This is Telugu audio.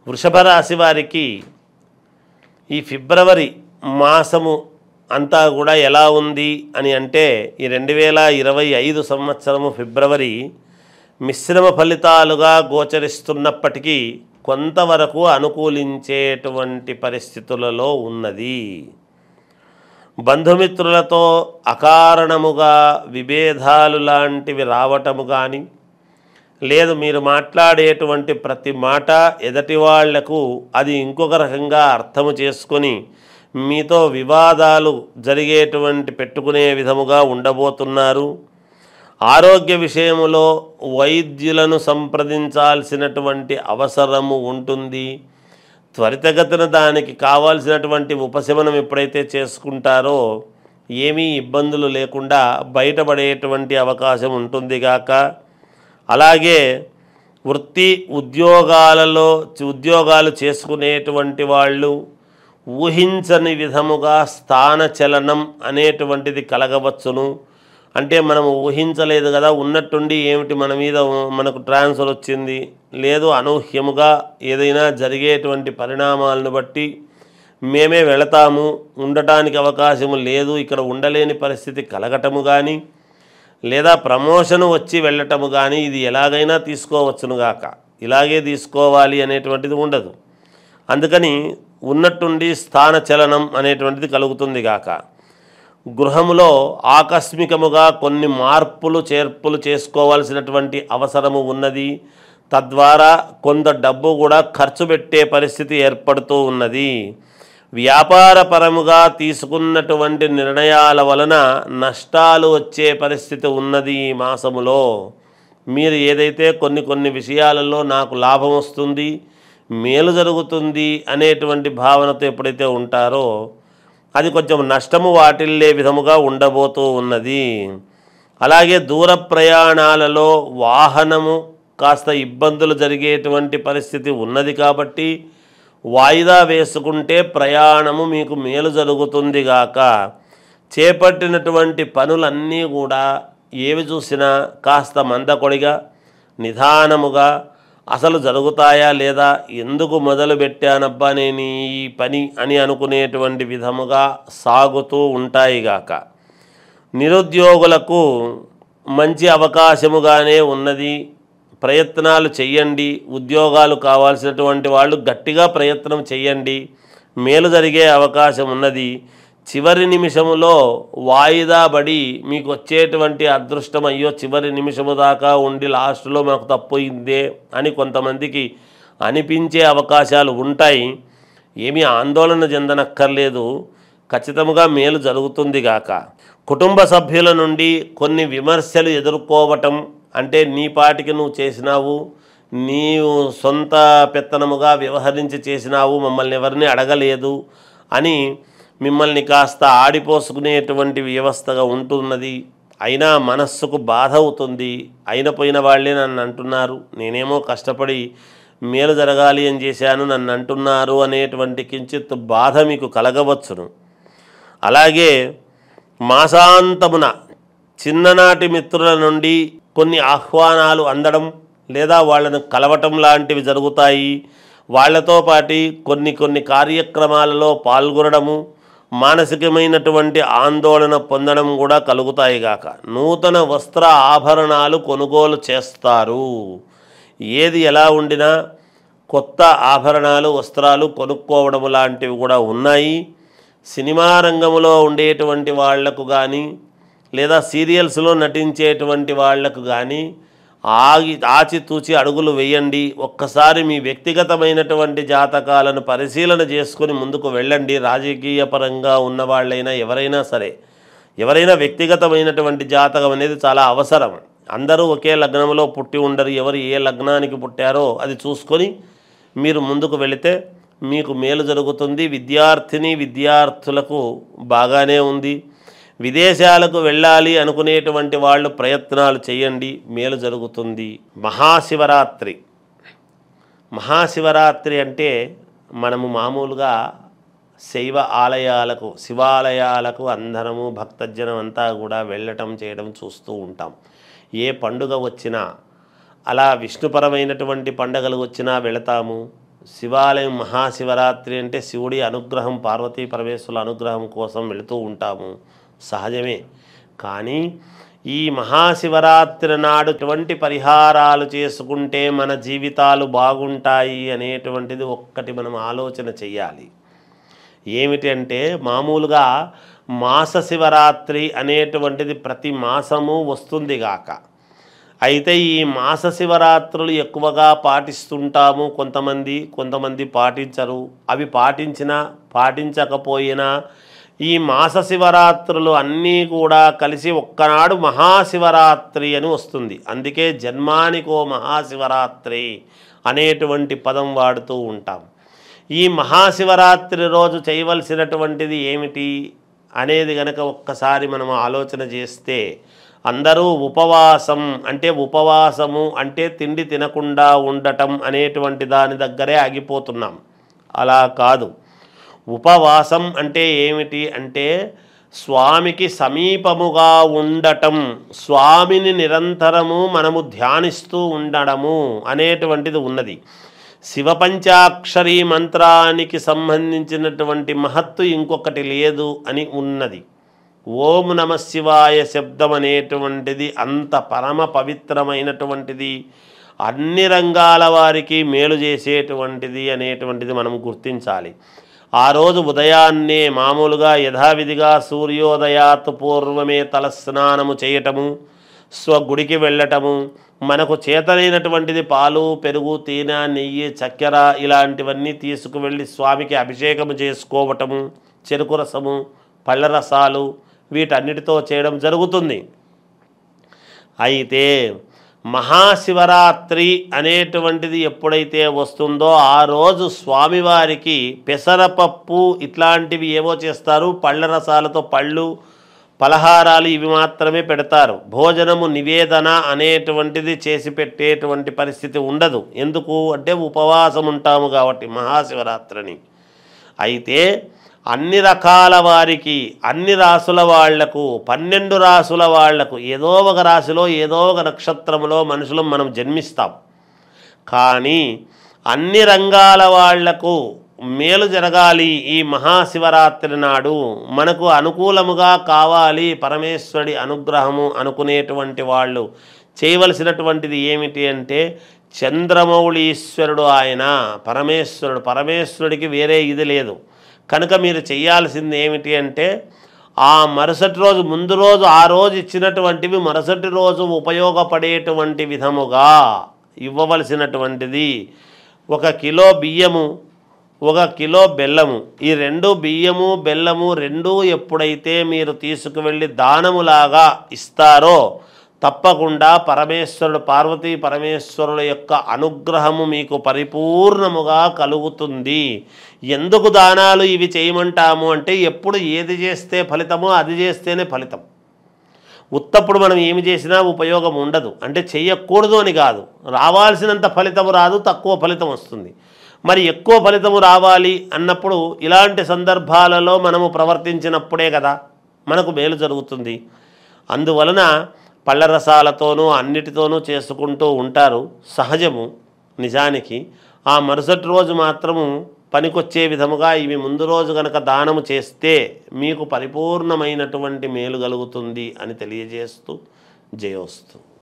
వృషభ రాశి వారికి ఈ ఫిబ్రవరి మాసము అంతా కూడా ఎలా ఉంది అని అంటే ఈ 2025 సంవత్సరము ఫిబ్రవరి మిశ్రమ ఫలితాలుగా గోచరిస్తున్నప్పటికీ కొంతవరకు అనుకూలించేటువంటి పరిస్థితులలో ఉన్నది. బంధుమిత్రులతో అకారణముగా విభేదాలు లాంటివి రావటము కానీ, లేదు మీరు మాట్లాడేటువంటి ప్రతి మాట ఎదటి వాళ్లకు అది ఇంకొక రకంగా అర్థము చేసుకొని మీతో వివాదాలు జరిగేటువంటి పెట్టుకునే విధముగా ఉండబోతున్నారు. ఆరోగ్య విషయములో వైద్యులను సంప్రదించాల్సినటువంటి అవసరము ఉంటుంది. త్వరితగతిన దానికి కావాల్సినటువంటి ఉపశమనం ఎప్పుడైతే చేసుకుంటారో ఏమీ ఇబ్బందులు లేకుండా బయటపడేటువంటి అవకాశం ఉంటుంది గాక. అలాగే వృత్తి ఉద్యోగాలు చేసుకునేటువంటి వాళ్ళు ఊహించని విధముగా స్థానచలనం అనేటువంటిది కలగవచ్చును. అంటే మనం ఊహించలేదు కదా, ఉన్నట్టుండి ఏమిటి మన మీద మనకు ట్రాన్స్ఫర్ వచ్చింది, లేదు అనూహ్యముగా ఏదైనా జరిగేటువంటి పరిణామాలను బట్టి మేమే వెళతాము, ఉండటానికి అవకాశము లేదు, ఇక్కడ ఉండలేని పరిస్థితి కలగటము కానీ, లేదా ప్రమోషను వచ్చి వెళ్ళటము కానీ ఇది ఎలాగైనా తీసుకోవచ్చునుగాక. ఇలాగే తీసుకోవాలి అనేటువంటిది ఉండదు. అందుకని ఉన్నట్టుండి స్థానచలనం అనేటువంటిది కలుగుతుంది గాక. గృహములో ఆకస్మికముగా కొన్ని మార్పులు చేర్పులు చేసుకోవాల్సినటువంటి అవసరము ఉన్నది. తద్వారా కొంత డబ్బు కూడా ఖర్చు పెట్టే పరిస్థితి ఏర్పడుతూ ఉన్నది. వ్యాపారపరముగా తీసుకున్నటువంటి నిర్ణయాల వలన నష్టాలు వచ్చే పరిస్థితి ఉన్నది. ఈ మాసములో మీరు ఏదైతే కొన్ని విషయాలలో నాకు లాభం వస్తుంది, మేలు జరుగుతుంది అనేటువంటి భావనతో ఎప్పుడైతే ఉంటారో అది కొంచెం నష్టము వాటిల్లే విధముగా ఉండబోతూ ఉన్నది. అలాగే దూర ప్రయాణాలలో వాహనము కాస్త ఇబ్బందులు జరిగేటువంటి పరిస్థితి ఉన్నది కాబట్టి వాయిదా వేసుకుంటే ప్రయాణము మీకు మేలు జరుగుతుంది గాక. చేపట్టినటువంటి పనులన్నీ కూడా ఏవి చూసినా కాస్త మందకొడిగా నిదానముగా అసలు జరుగుతాయా లేదా, ఎందుకు మొదలు పెట్టానబ్బా నేను ఈ పని అని అనుకునేటువంటి విధముగా సాగుతూ ఉంటాయి గాక. నిరుద్యోగులకు మంచి అవకాశముగానే ఉన్నది. ప్రయత్నాలు చెయ్యండి. ఉద్యోగాలు కావాల్సినటువంటి వాళ్ళు గట్టిగా ప్రయత్నం చెయ్యండి, మేలు జరిగే అవకాశం ఉన్నది. చివరి నిమిషములో వాయిదా పడి మీకు వచ్చేటువంటి అదృష్టం అయ్యో చివరి నిమిషము దాకా ఉండి లాస్ట్లో మనకు తప్పోయిందే అని కొంతమందికి అనిపించే అవకాశాలు ఉంటాయి. ఏమీ ఆందోళన చెందనక్కర్లేదు, ఖచ్చితంగా మేలు జరుగుతుంది గాక. కుటుంబ సభ్యుల నుండి కొన్ని విమర్శలు ఎదుర్కోవటం, అంటే నీ పాటికి నువ్వు చేసినావు, నీవు సొంత పెత్తనముగా వ్యవహరించి చేసినావు, మమ్మల్ని ఎవరిని అడగలేదు అని మిమ్మల్ని కాస్త ఆడిపోసుకునేటువంటి వ్యవస్థగా ఉంటున్నది. అయినా మనస్సుకు బాధ అవుతుంది. పోయిన వాళ్ళే నన్ను అంటున్నారు, నేనేమో కష్టపడి మేలు జరగాలి అని చేశాను, నన్ను అంటున్నారు అనేటువంటి కించిత్ బాధ మీకు కలగవచ్చును. అలాగే మాసాంతమున చిన్ననాటి మిత్రుల నుండి కొన్ని ఆహ్వానాలు అందడం లేదా వాళ్ళను కలవటం లాంటివి జరుగుతాయి. వాళ్లతో పాటు కొన్ని కార్యక్రమాలలో పాల్గొనడము, మానసికమైనటువంటి ఆందోళన పొందడం కూడా కలుగుతాయి గాక. నూతన వస్త్ర ఆభరణాలు కొనుగోలు చేస్తారు. ఏది ఎలా ఉండినా కొత్త ఆభరణాలు వస్త్రాలు కొనుక్కోవడం లాంటివి కూడా ఉన్నాయి. సినిమా రంగంలో ఉండేటువంటి వాళ్లకు కానీ, లేదా సీరియల్స్లో నటించేటువంటి వాళ్లకు కానీ ఆచితూచి అడుగులు వేయండి. ఒక్కసారి మీ వ్యక్తిగతమైనటువంటి జాతకాలను పరిశీలన చేసుకొని ముందుకు వెళ్ళండి. రాజకీయ పరంగా ఉన్నవాళ్ళైనా ఎవరైనా సరే, ఎవరైనా వ్యక్తిగతమైనటువంటి జాతకం అనేది చాలా అవసరం. అందరూ ఒకే లగ్నంలో పుట్టి ఉండరు. ఎవరు ఏ లగ్నానికి పుట్టారో అది చూసుకొని మీరు ముందుకు వెళితే మీకు మేలు జరుగుతుంది. విద్యార్థులకు బాగానే ఉంది. విదేశాలకు వెళ్ళాలి అనుకునేటువంటి వాళ్ళు ప్రయత్నాలు చేయండి, మేలు జరుగుతుంది. మహాశివరాత్రి అంటే మనము మామూలుగా శివాలయాలకు అందరము భక్తజనం అంతా కూడా వెళ్ళటం చేయడం చూస్తూ ఉంటాం. ఏ పండుగ వచ్చినా అలా విష్ణుపరమైనటువంటి పండుగలు వచ్చినా వెళతాము. శివాలయం మహాశివరాత్రి అంటే శివుడి అనుగ్రహం, పార్వతీ పరమేశ్వరుల అనుగ్రహం కోసం వెళుతూ ఉంటాము, సహజమే. కానీ ఈ మహాశివరాత్రి నాడు ఎటువంటి పరిహారాలు చేసుకుంటే మన జీవితాలు బాగుంటాయి అనేటువంటిది ఒక్కటి మనం ఆలోచన చెయ్యాలి. ఏమిటి అంటే, మామూలుగా మాస శివరాత్రి అనేటువంటిది ప్రతి మాసము వస్తుంది గాక. అయితే ఈ మాస శివరాత్రులు ఎక్కువగా పాటిస్తుంటాము కొంతమంది పాటించరు. అవి పాటించినా పాటించకపోయినా ఈ మాస శివరాత్రులు అన్నీ కూడా కలిసి ఒక్కనాడు మహాశివరాత్రి అని వస్తుంది. అందుకే జన్మానికో మహాశివరాత్రి అనేటువంటి పదం వాడుతూ ఉంటాం. ఈ మహాశివరాత్రి రోజు చేయవలసినటువంటిది ఏమిటి అనేది గనక ఒక్కసారి మనం ఆలోచన చేస్తే, అందరూ ఉపవాసము అంటే తిండి తినకుండా ఉండటం అనేటువంటి దాని దగ్గరే ఆగిపోతున్నాం. అలా కాదు. ఉపవాసం అంటే ఏమిటి అంటే స్వామికి సమీపముగా ఉండటం, స్వామిని నిరంతరము మనము ధ్యానిస్తూ ఉండడము అనేటువంటిది ఉన్నది. శివపంచాక్షరీ మంత్రానికి సంబంధించినటువంటి మహత్తు ఇంకొకటి లేదు అని ఉన్నది. ఓం నమ శివాయ శబ్దం అనేటువంటిది అంత పరమ పవిత్రమైనటువంటిది, అన్ని రంగాల వారికి మేలు చేసేటువంటిది అనేటువంటిది మనం గుర్తించాలి. ఆ రోజు ఉదయాన్నే మామూలుగా యథావిధిగా సూర్యోదయాత్ పూర్వమే తలస్నానము చేయటము, స్వగుడికి వెళ్ళటము, మనకు చేతనైనటువంటిది పాలు, పెరుగు, తేనె, నెయ్యి, చక్కెర ఇలాంటివన్నీ తీసుకువెళ్ళి స్వామికి అభిషేకము చేసుకోవటము, చెరుకు రసము, పళ్ళ రసాలు వీటన్నిటితో చేయడం జరుగుతుంది. అయితే మహాశివరాత్రి అనేటువంటిది ఎప్పుడైతే వస్తుందో ఆ రోజు స్వామివారికి పెసరపప్పు ఇట్లాంటివి ఏవో చేస్తారు. పళ్ళ రసాలతో పళ్ళు, పలహారాలు ఇవి మాత్రమే పెడతారు. భోజనము నివేదన అనేటువంటిది చేసి పెట్టేటువంటి పరిస్థితి ఉండదు. ఎందుకు అంటే ఉపవాసం ఉంటాము కాబట్టి మహాశివరాత్రిని. అయితే అన్ని రకాల వారికి, అన్ని రాసుల వాళ్లకు, 12 రాసుల వాళ్లకు ఏదో ఒక రాశిలో ఏదో ఒక నక్షత్రంలో మనుషులు మనం జన్మిస్తాం. కానీ అన్ని రంగాల వాళ్లకు మేలు జరగాలి ఈ మహాశివరాత్రి నాడు, మనకు అనుకూలముగా కావాలి పరమేశ్వరుడి అనుగ్రహము అనుకునేటువంటి వాళ్ళు చేయవలసినటువంటిది ఏమిటి అంటే, చంద్రమౌళీశ్వరుడు ఆయన పరమేశ్వరుడికి వేరే ఇది లేదు. కనుక మీరు చేయాల్సింది ఏమిటి అంటే, ఆ మరుసటి రోజు ముందు రోజు ఆ రోజు ఇచ్చినటువంటివి మరుసటి రోజు ఉపయోగపడేటువంటి విధముగా ఇవ్వవలసినటువంటిది 1 కిలో బియ్యము, 1 కిలో బెల్లము. ఈ 2 బియ్యము బెల్లము 2 ఎప్పుడైతే మీరు తీసుకువెళ్ళి దానములాగా ఇస్తారో తప్పకుండా పరమేశ్వరుడు, పార్వతీ పరమేశ్వరుల యొక్క అనుగ్రహము మీకు పరిపూర్ణముగా కలుగుతుంది. ఎందుకు దానాలు ఇవి చేయమంటాము అంటే, ఎప్పుడు ఏది చేస్తే ఫలితమో అది చేస్తేనే ఫలితం. ఉత్తప్పుడు మనం ఏమి చేసినా ఉపయోగం ఉండదు. అంటే చెయ్యకూడదు అని కాదు, రావాల్సినంత ఫలితము రాదు, తక్కువ ఫలితం వస్తుంది. మరి ఎక్కువ ఫలితము రావాలి అన్నప్పుడు ఇలాంటి సందర్భాలలో మనము ప్రవర్తించినప్పుడే కదా మనకు మేలు జరుగుతుంది. అందువలన పళ్ళ రసాలతోనూ అన్నిటితోనూ చేసుకుంటూ ఉంటారు, సహజము. నిజానికి ఆ మరుసటి రోజు మాత్రము పనికొచ్చే విధముగా ఇవి ముందు రోజు గనక దానము చేస్తే మీకు పరిపూర్ణమైనటువంటి మేలు కలుగుతుంది అని తెలియజేస్తూ జయోస్తు.